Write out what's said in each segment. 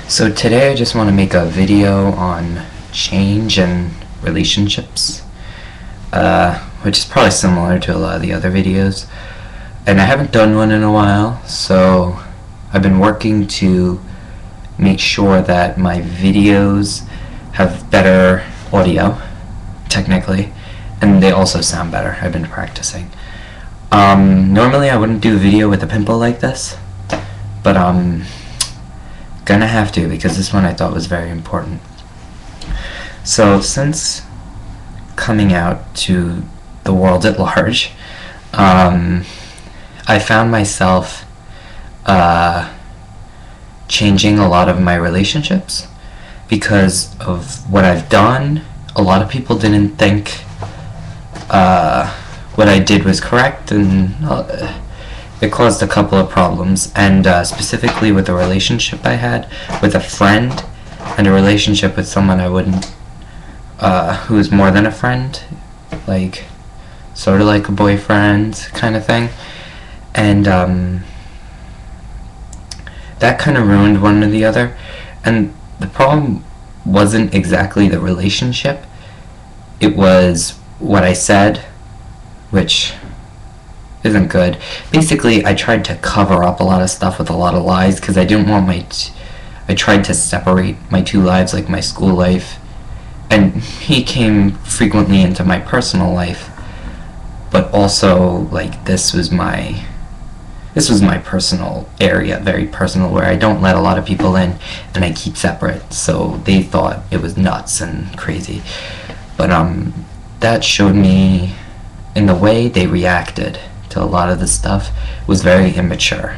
So today I just want to make a video on change and relationships, which is probably similar to a lot of the other videos. And I haven't done one in a while, so I've been working to make sure that my videos have better audio, technically, and they also sound better. I've been practicing. Normally I wouldn't do a video with a pimple like this, but gonna have to because this one I thought was very important. So since coming out to the world at large, I found myself changing a lot of my relationships because of what I've done. A lot of people didn't think what I did was correct, and it caused a couple of problems, and specifically with a relationship I had with a friend and a relationship with someone I wouldn't, who was more than a friend, like sort of like a boyfriend kind of thing, and that kind of ruined one or the other. And the problem wasn't exactly the relationship, it was what I said, which isn't good. Basically, I tried to cover up a lot of stuff with a lot of lies because I didn't want I tried to separate my two lives, like my school life, and he came frequently into my personal life, but also like this was my personal area, very personal, where I don't let a lot of people in and I keep separate, so they thought it was nuts and crazy. But that showed me in the way they reacted to a lot of the stuff was very immature.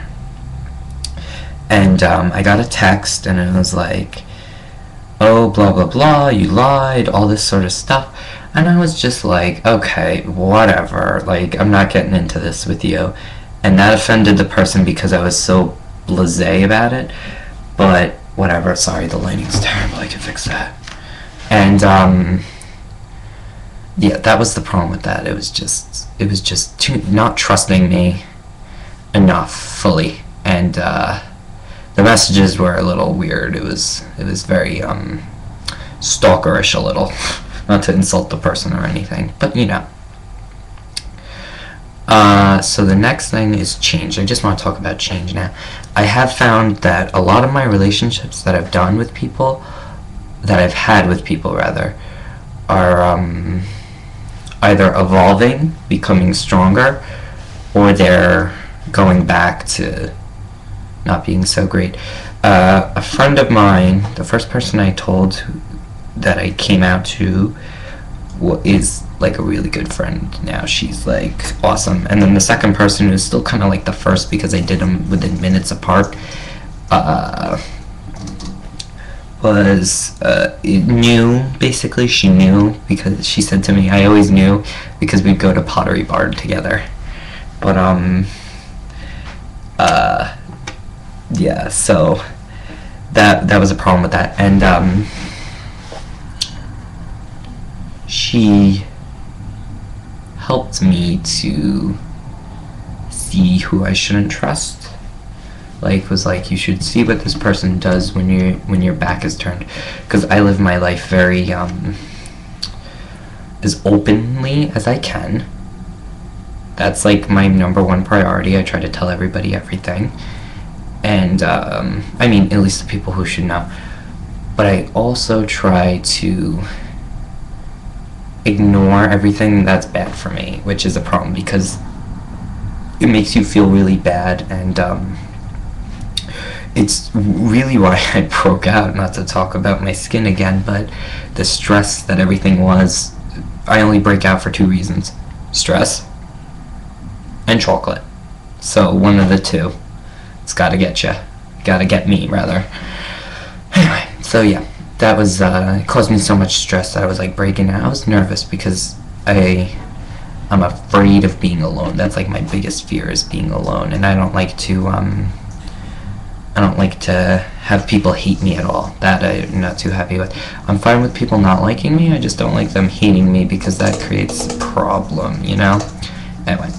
And I got a text and it was like, oh, blah blah blah, you lied, all this sort of stuff. And I was just like, okay, whatever, like, I'm not getting into this with you. And that offended the person because I was so blasé about it, but whatever. Sorry, the lighting's terrible, I can fix that. And yeah, that was the problem with that. It was just too not trusting me enough fully, and the messages were a little weird. It was very stalkerish a little. Not to insult the person or anything, but you know. So the next thing is change. I just want to talk about change now. I have found that a lot of my relationships that I've done with people, that I've had with people rather, are either evolving, becoming stronger, or they're going back to not being so great. A friend of mine, the first person I told that I came out to, is like a really good friend now. She's like awesome. And then the second person, who's still kind of like the first because I did them within minutes apart, was knew, basically. She knew because she said to me, I always knew because we'd go to Pottery Barn together. But yeah, so that was a problem with that. And she helped me to see who I shouldn't trust. Like, was like, you should see what this person does when your back is turned, because I live my life very as openly as I can. That's like my number one priority. I try to tell everybody everything, and I mean, at least the people who should know. But I also try to ignore everything that's bad for me, which is a problem because it makes you feel really bad, and it's really why I broke out. Not to talk about my skin again, but the stress that everything was. I only break out for two reasons: stress and chocolate. So one of the two. It's gotta get you. Gotta get me, rather. Anyway, so yeah, that was, it caused me so much stress that I was like breaking out. I was nervous because I'm afraid of being alone. That's like my biggest fear, is being alone, and I don't like to have people hate me at all. That I'm not too happy with. I'm fine with people not liking me, I just don't like them hating me because that creates a problem, you know? Anyway,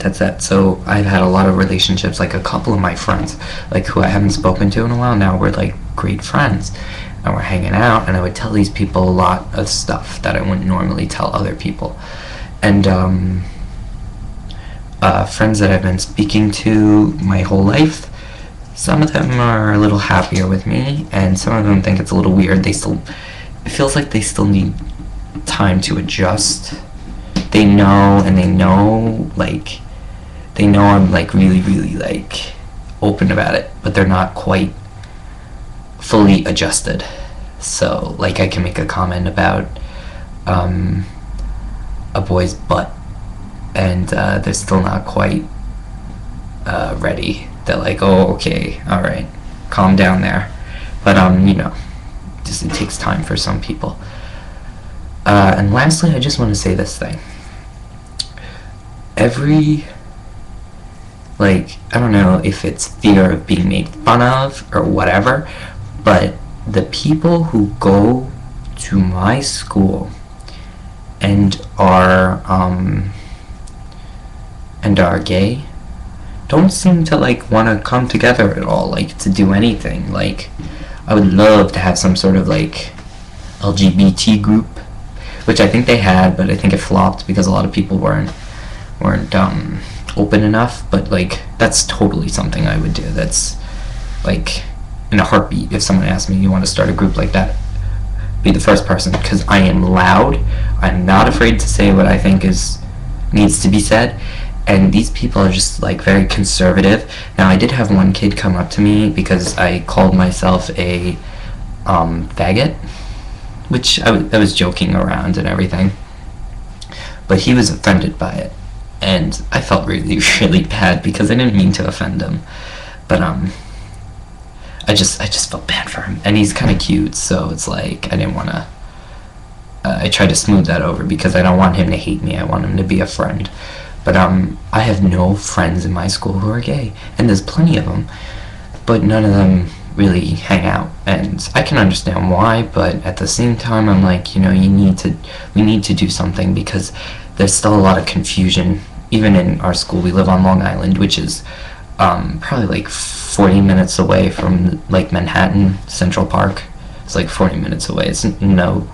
that's that. So I've had a lot of relationships, like a couple of my friends, like who I haven't spoken to in a while now, we're like great friends, and we're hanging out, and I would tell these people a lot of stuff that I wouldn't normally tell other people. And friends that I've been speaking to my whole life, some of them are a little happier with me, and some of them think it's a little weird. It feels like they still need time to adjust. They know, like, they know I'm, like, really, like, open about it, but they're not quite fully adjusted. So, like, I can make a comment about, a boy's butt, and, they're still not quite, ready. They're like, oh, okay, alright, calm down there. But, you know, just it takes time for some people. And lastly, I just want to say this thing. Like, I don't know if it's fear of being made fun of or whatever, but the people who go to my school and are gay don't seem to, like, want to come together at all, like, to do anything. Like, I would love to have some sort of, like, LGBT group, which I think they had, but I think it flopped because a lot of people weren't open enough. But, like, that's totally something I would do. That's, like, in a heartbeat. If someone asked me, you want to start a group like that, be the first person, because I am loud. I'm not afraid to say what I think needs to be said, and these people are just, like, very conservative. Now, I did have one kid come up to me because I called myself a faggot, which I was joking around and everything, but he was offended by it, and I felt really, really bad because I didn't mean to offend him, but I just felt bad for him, and he's kind of cute, so it's like I didn't want to. I tried to smooth that over because I don't want him to hate me. I want him to be a friend, but I have no friends in my school who are gay, and there's plenty of them, but none of them really hang out, and I can understand why, but at the same time I'm like, you know, we need to do something, because there's still a lot of confusion. Even in our school, we live on Long Island, which is probably like 40 minutes away from, like, Manhattan Central Park. It's like 40 minutes away. It's no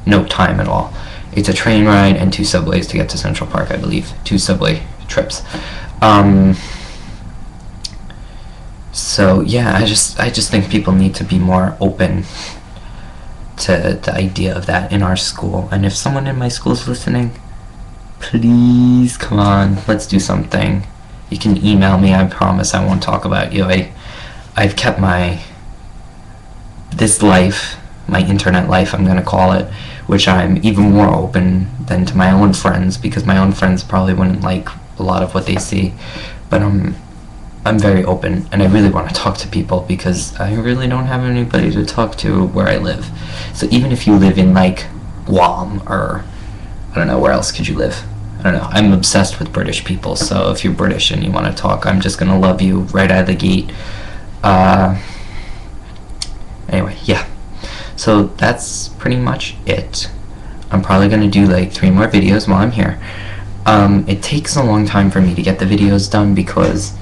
time at all. It's a train ride and 2 subways to get to Central Park, I believe. 2 subway trips. So yeah, I just think people need to be more open to the idea of that in our school. And if someone in my school is listening, please come on, let's do something. You can email me. I promise I won't talk about you. I've kept this life, my internet life, I'm gonna call it, which I'm even more open than to my own friends, because my own friends probably wouldn't like a lot of what they see. But I'm very open, and I really want to talk to people because I really don't have anybody to talk to where I live. So even if you live in, like, Guam, or I don't know, where else could you live? I don't know. I'm obsessed with British people, so if you're British and you want to talk, I'm just gonna love you right out of the gate. Anyway, yeah. So that's pretty much it. I'm probably gonna do like 3 more videos while I'm here. It takes a long time for me to get the videos done because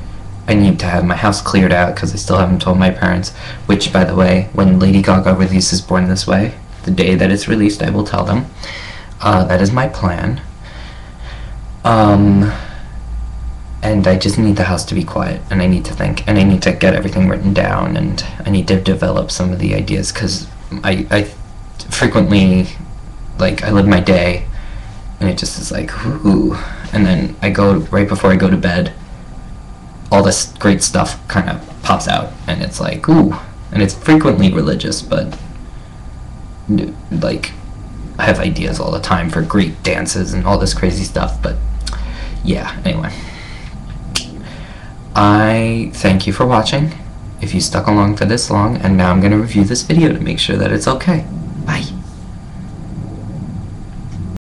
I need to have my house cleared out, because I still haven't told my parents, which, by the way, when Lady Gaga releases Born This Way, the day that it's released, I will tell them. That is my plan. And I just need the house to be quiet, and I need to think, and I need to get everything written down, and I need to develop some of the ideas, because I frequently, like, I live my day, and it just is like, ooh, and then I go, right before I go to bed, all this great stuff kind of pops out, and it's like, ooh, and it's frequently religious, but, like, I have ideas all the time for great dances and all this crazy stuff, but, yeah, anyway. I thank you for watching, if you stuck along for this long, and now I'm going to review this video to make sure that it's okay. Bye.